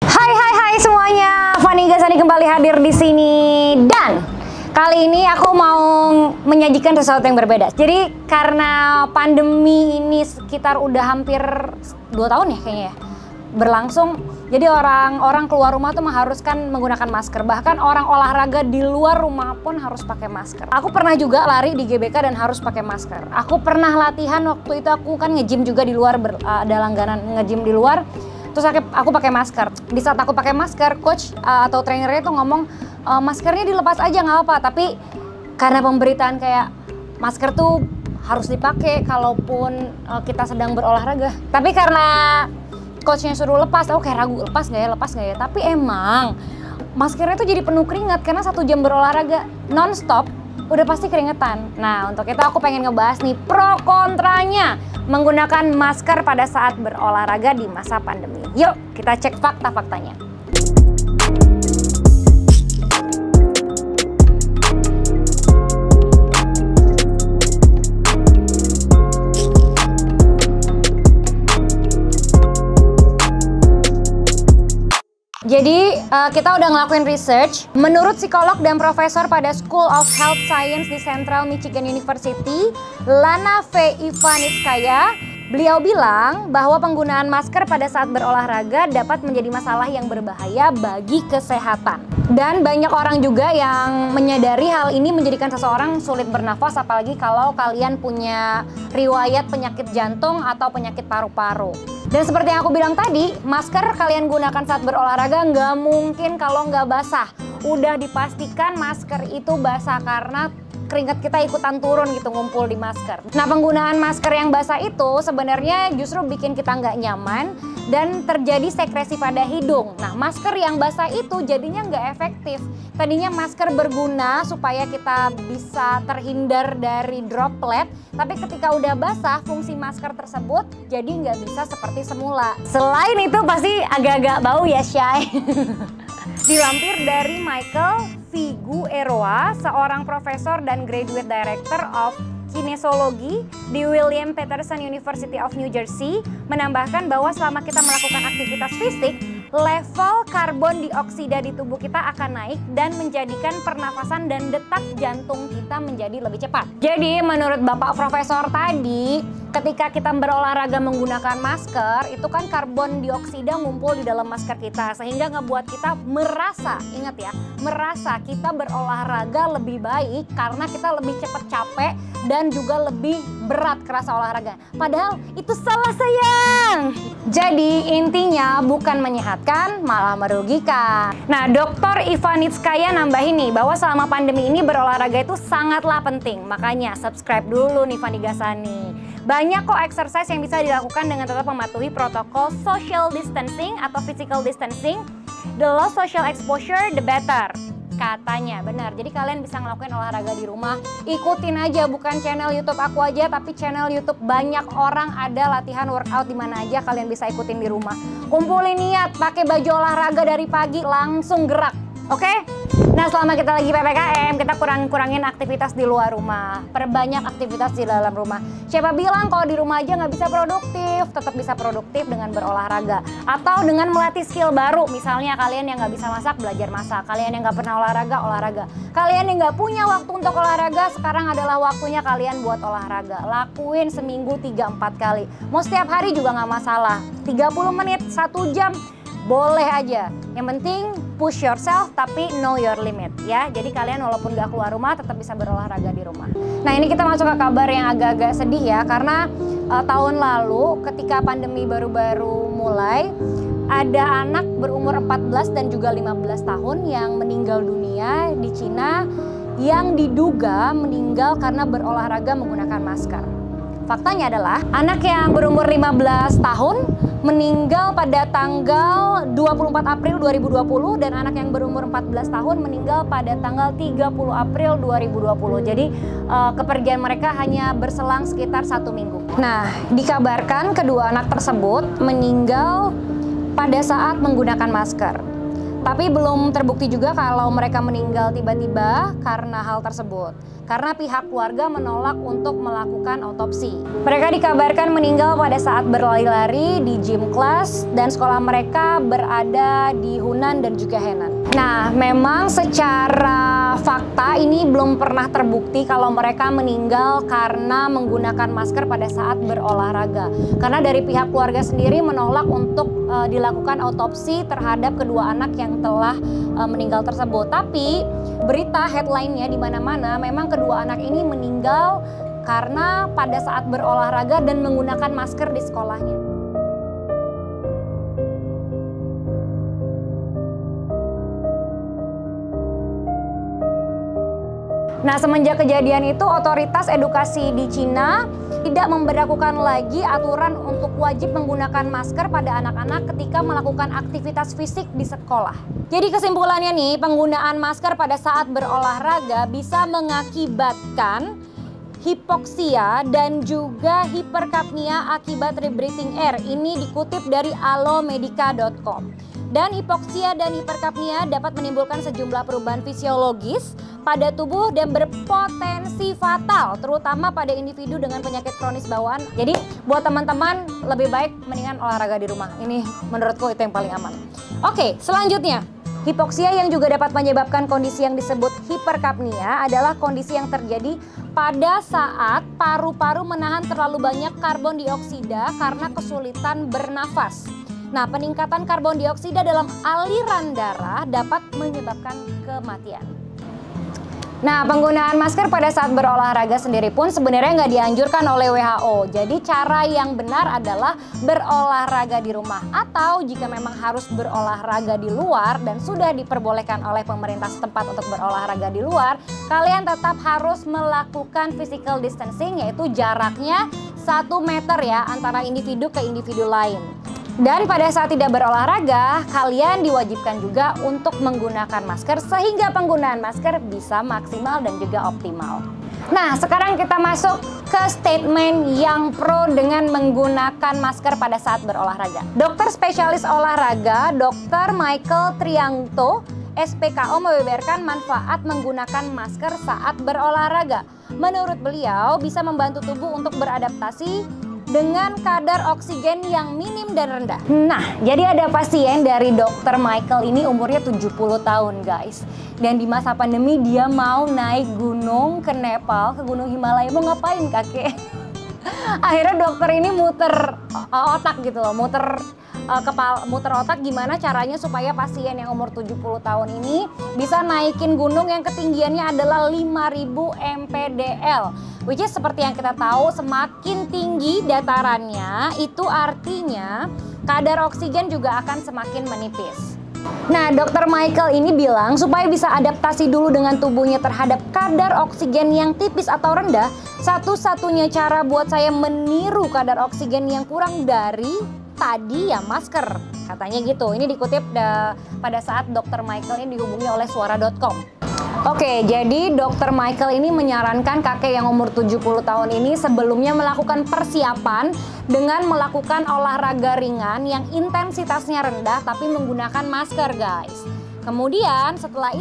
Hai semuanya, Fani Gasani kembali hadir di sini dan kali ini aku mau menyajikan sesuatu yang berbeda. Jadi karena pandemi ini sekitar udah hampir 2 tahun ya kayaknya ya berlangsung. Jadi orang keluar rumah tuh mengharuskan menggunakan masker. Bahkan orang olahraga di luar rumah pun harus pakai masker. Aku pernah juga lari di GBK dan harus pakai masker. Aku pernah latihan waktu itu, aku kan nge-gym juga di luar, ada langganan nge-gym di luar. Terus aku pakai masker. Di saat aku pakai masker, coach atau trainernya tuh ngomong maskernya dilepas aja nggak apa. Tapi karena pemberitaan kayak masker tuh harus dipakai kalaupun kita sedang berolahraga. Tapi karena coachnya suruh lepas, aku kayak ragu lepas nggak ya. Tapi emang maskernya tuh jadi penuh keringat karena 1 jam berolahraga non-stop udah pasti keringetan. Nah untuk itu aku pengen ngebahas nih pro kontranya menggunakan masker pada saat berolahraga di masa pandemi. Yuk kita cek fakta-faktanya. Jadi kita udah ngelakuin research. Menurut psikolog dan profesor pada School of Health Science di Central Michigan University, Lana V. Ivanitskaya, beliau bilang bahwa penggunaan masker pada saat berolahraga dapat menjadi masalah yang berbahaya bagi kesehatan. Dan banyak orang juga yang menyadari hal ini menjadikan seseorang sulit bernafas, apalagi kalau kalian punya riwayat penyakit jantung atau penyakit paru-paru. Dan seperti yang aku bilang tadi, masker kalian gunakan saat berolahraga nggak mungkin kalau nggak basah. Udah dipastikan masker itu basah karena keringat kita ikutan turun gitu ngumpul di masker. Nah penggunaan masker yang basah itu sebenarnya justru bikin kita nggak nyaman dan terjadi sekresi pada hidung. Nah masker yang basah itu jadinya nggak efektif. Tadinya masker berguna supaya kita bisa terhindar dari droplet, tapi ketika udah basah fungsi masker tersebut jadi nggak bisa seperti semula. Selain itu pasti agak-agak bau ya Shay. Dilampir dari Michael Figueroa, seorang profesor dan graduate director of kinesiologi di William Paterson University of New Jersey, menambahkan bahwa selama kita melakukan aktivitas fisik, level karbon dioksida di tubuh kita akan naik dan menjadikan pernafasan dan detak jantung kita menjadi lebih cepat. Jadi menurut Bapak Profesor tadi, ketika kita berolahraga menggunakan masker, itu kan karbon dioksida ngumpul di dalam masker kita sehingga ngebuat kita merasa, ingat ya, merasa kita berolahraga lebih baik karena kita lebih cepat capek dan juga lebih berat kerasa olahraga. Padahal itu salah sayang. Jadi intinya bukan menyehatkan, malah merugikan. Nah, Dr. Ivanitskaya nambahin nih bahwa selama pandemi ini berolahraga itu sangatlah penting. Makanya subscribe dulu nih Fani Gasani. Banyak kok exercise yang bisa dilakukan dengan tetap mematuhi protokol social distancing atau physical distancing. The less social exposure, the better. Katanya, benar. Jadi kalian bisa ngelakuin olahraga di rumah. Ikutin aja, bukan channel YouTube aku aja, tapi channel YouTube banyak orang ada latihan workout di mana aja kalian bisa ikutin di rumah. Kumpulin niat, pakai baju olahraga dari pagi, langsung gerak. Oke? Nah selama kita lagi PPKM, kita kurangin aktivitas di luar rumah. Perbanyak aktivitas di dalam rumah. Siapa bilang kalau di rumah aja nggak bisa produktif? Tetap bisa produktif dengan berolahraga. Atau dengan melatih skill baru. Misalnya kalian yang nggak bisa masak, belajar masak. Kalian yang nggak pernah olahraga, olahraga. Kalian yang nggak punya waktu untuk olahraga, sekarang adalah waktunya kalian buat olahraga. Lakuin seminggu 3-4 kali. Mau setiap hari juga nggak masalah. 30 menit, 1 jam. Boleh aja, yang penting push yourself tapi know your limit ya. Jadi kalian walaupun gak keluar rumah tetap bisa berolahraga di rumah. Nah ini kita masuk ke kabar yang agak-agak sedih ya. Karena tahun lalu ketika pandemi baru-baru mulai, ada anak berumur 14 dan juga 15 tahun yang meninggal dunia di Cina yang diduga meninggal karena berolahraga menggunakan masker. Faktanya adalah anak yang berumur 15 tahun meninggal pada tanggal 24 April 2020 dan anak yang berumur 14 tahun meninggal pada tanggal 30 April 2020. Jadi kepergian mereka hanya berselang sekitar 1 minggu. Nah, dikabarkan kedua anak tersebut meninggal pada saat menggunakan masker. Tapi belum terbukti juga kalau mereka meninggal tiba-tiba karena hal tersebut. Karena pihak keluarga menolak untuk melakukan otopsi. Mereka dikabarkan meninggal pada saat berlari-lari di gym class dan sekolah mereka berada di Hunan dan juga Henan. Nah, memang secara fakta ini belum pernah terbukti kalau mereka meninggal karena menggunakan masker pada saat berolahraga. Karena dari pihak keluarga sendiri menolak untuk dilakukan otopsi terhadap kedua anak yang telah meninggal tersebut. Tapi berita headline-nya di mana-mana memang kedua anak ini meninggal karena pada saat berolahraga dan menggunakan masker di sekolahnya. Nah, semenjak kejadian itu, otoritas edukasi di Cina tidak memberlakukan lagi aturan untuk wajib menggunakan masker pada anak-anak ketika melakukan aktivitas fisik di sekolah. Jadi kesimpulannya nih, penggunaan masker pada saat berolahraga bisa mengakibatkan hipoksia dan juga hiperkapnia akibat rebreathing air. Ini dikutip dari alomedica.com. Dan hipoksia dan hiperkapnia dapat menimbulkan sejumlah perubahan fisiologis pada tubuh dan berpotensi fatal, terutama pada individu dengan penyakit kronis bawaan. Jadi buat teman-teman lebih baik mendingan olahraga di rumah. Ini menurutku itu yang paling aman. Oke, selanjutnya. Hipoksia yang juga dapat menyebabkan kondisi yang disebut hiperkapnia adalah kondisi yang terjadi pada saat paru-paru menahan terlalu banyak karbon dioksida karena kesulitan bernafas. Nah, peningkatan karbon dioksida dalam aliran darah dapat menyebabkan kematian. Nah, penggunaan masker pada saat berolahraga sendiri pun sebenarnya nggak dianjurkan oleh WHO. Jadi cara yang benar adalah berolahraga di rumah. Atau jika memang harus berolahraga di luar dan sudah diperbolehkan oleh pemerintah setempat untuk berolahraga di luar, kalian tetap harus melakukan physical distancing, yaitu jaraknya 1 meter ya antara individu ke individu lain. Dan pada saat tidak berolahraga, kalian diwajibkan juga untuk menggunakan masker sehingga penggunaan masker bisa maksimal dan juga optimal. Nah, sekarang kita masuk ke statement yang pro dengan menggunakan masker pada saat berolahraga. Dokter spesialis olahraga, Dr. Michael Triangto, SPKO, membeberkan manfaat menggunakan masker saat berolahraga. Menurut beliau, bisa membantu tubuh untuk beradaptasi dengan kadar oksigen yang minim dan rendah. Nah, jadi ada pasien dari Dr. Michael ini umurnya 70 tahun guys. Dan di masa pandemi dia mau naik gunung ke Nepal, ke Gunung Himalaya. Mau ngapain kakek? Akhirnya dokter ini muter otak gitu loh, muter otak gimana caranya supaya pasien yang umur 70 tahun ini bisa naikin gunung yang ketinggiannya adalah 5000 mPDL. Which is seperti yang kita tahu, semakin tinggi datarannya itu artinya kadar oksigen juga akan semakin menipis. Nah, Dr. Michael ini bilang supaya bisa adaptasi dulu dengan tubuhnya terhadap kadar oksigen yang tipis atau rendah, satu-satunya cara buat saya meniru kadar oksigen yang kurang dari tadi ya masker, katanya gitu. Ini dikutip pada saat Dr. Michael ini dihubungi oleh suara.com. Oke, jadi Dr. Michael ini menyarankan kakek yang umur 70 tahun ini sebelumnya melakukan persiapan dengan melakukan olahraga ringan yang intensitasnya rendah tapi menggunakan masker guys. Kemudian setelah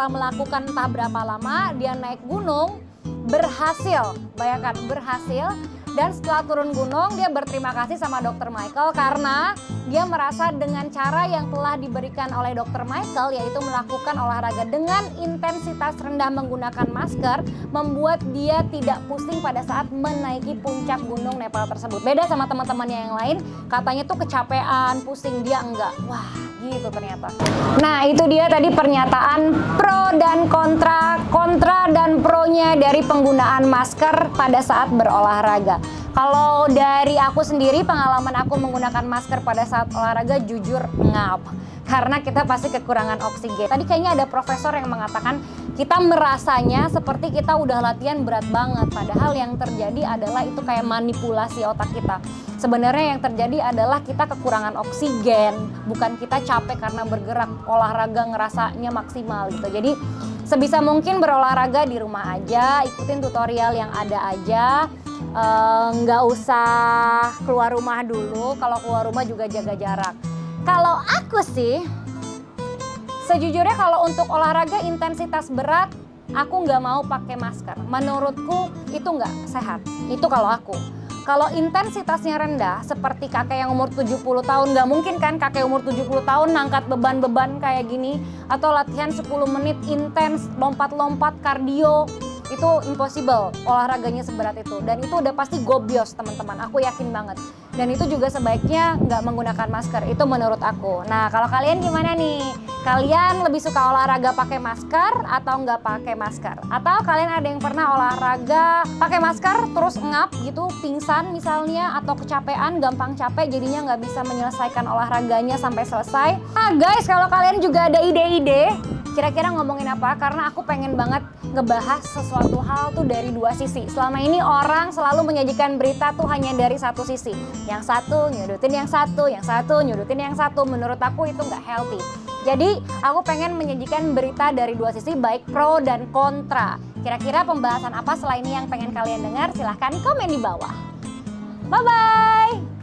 melakukan entah berapa lama dia naik gunung, berhasil, bayangkan berhasil. Dan setelah turun gunung dia berterima kasih sama Dr. Michael karena dia merasa dengan cara yang telah diberikan oleh Dr. Michael, yaitu melakukan olahraga dengan intensitas rendah menggunakan masker, membuat dia tidak pusing pada saat menaiki puncak gunung Nepal tersebut. Beda sama teman-temannya yang lain, katanya tuh kecapean, pusing, dia enggak. Wah, gitu ternyata. Nah, itu dia tadi pernyataan pro dan kontra dan pronya dari penggunaan masker pada saat berolahraga. Kalau dari aku sendiri, pengalaman aku menggunakan masker pada saat olahraga jujur ngap. Karena kita pasti kekurangan oksigen. Tadi kayaknya ada profesor yang mengatakan kita merasanya seperti kita udah latihan berat banget. Padahal yang terjadi adalah itu kayak manipulasi otak kita. Sebenarnya yang terjadi adalah kita kekurangan oksigen. Bukan kita capek karena bergerak, olahraga ngerasanya maksimal gitu. Jadi sebisa mungkin berolahraga di rumah aja, ikutin tutorial yang ada aja. Nggak usah keluar rumah dulu, kalau keluar rumah juga jaga jarak. Kalau aku sih Sejujurnya kalau untuk olahraga intensitas berat, aku nggak mau pakai masker. Menurutku itu nggak sehat. Itu kalau aku. Kalau intensitasnya rendah, seperti kakek yang umur 70 tahun, nggak mungkin kan kakek umur 70 tahun ngangkat beban-beban kayak gini. Atau latihan 10 menit intens, lompat-lompat, kardio. Itu impossible olahraganya seberat itu. Dan itu udah pasti gobios teman-teman, aku yakin banget. Dan itu juga sebaiknya nggak menggunakan masker, itu menurut aku. Nah kalau kalian gimana nih? Kalian lebih suka olahraga pakai masker atau nggak pakai masker? Atau kalian ada yang pernah olahraga pakai masker terus ngap gitu, pingsan misalnya, atau kecapean, gampang capek jadinya nggak bisa menyelesaikan olahraganya sampai selesai? Nah guys, kalau kalian juga ada ide-ide, kira-kira ngomongin apa? Karena aku pengen banget ngebahas sesuatu hal tuh dari dua sisi. Selama ini orang selalu menyajikan berita tuh hanya dari satu sisi. Yang satu nyudutin yang satu nyudutin yang satu. Menurut aku itu nggak healthy. Jadi aku pengen menyajikan berita dari dua sisi, baik pro dan kontra. Kira-kira pembahasan apa selain ini yang pengen kalian dengar? Silahkan komen di bawah. Bye-bye!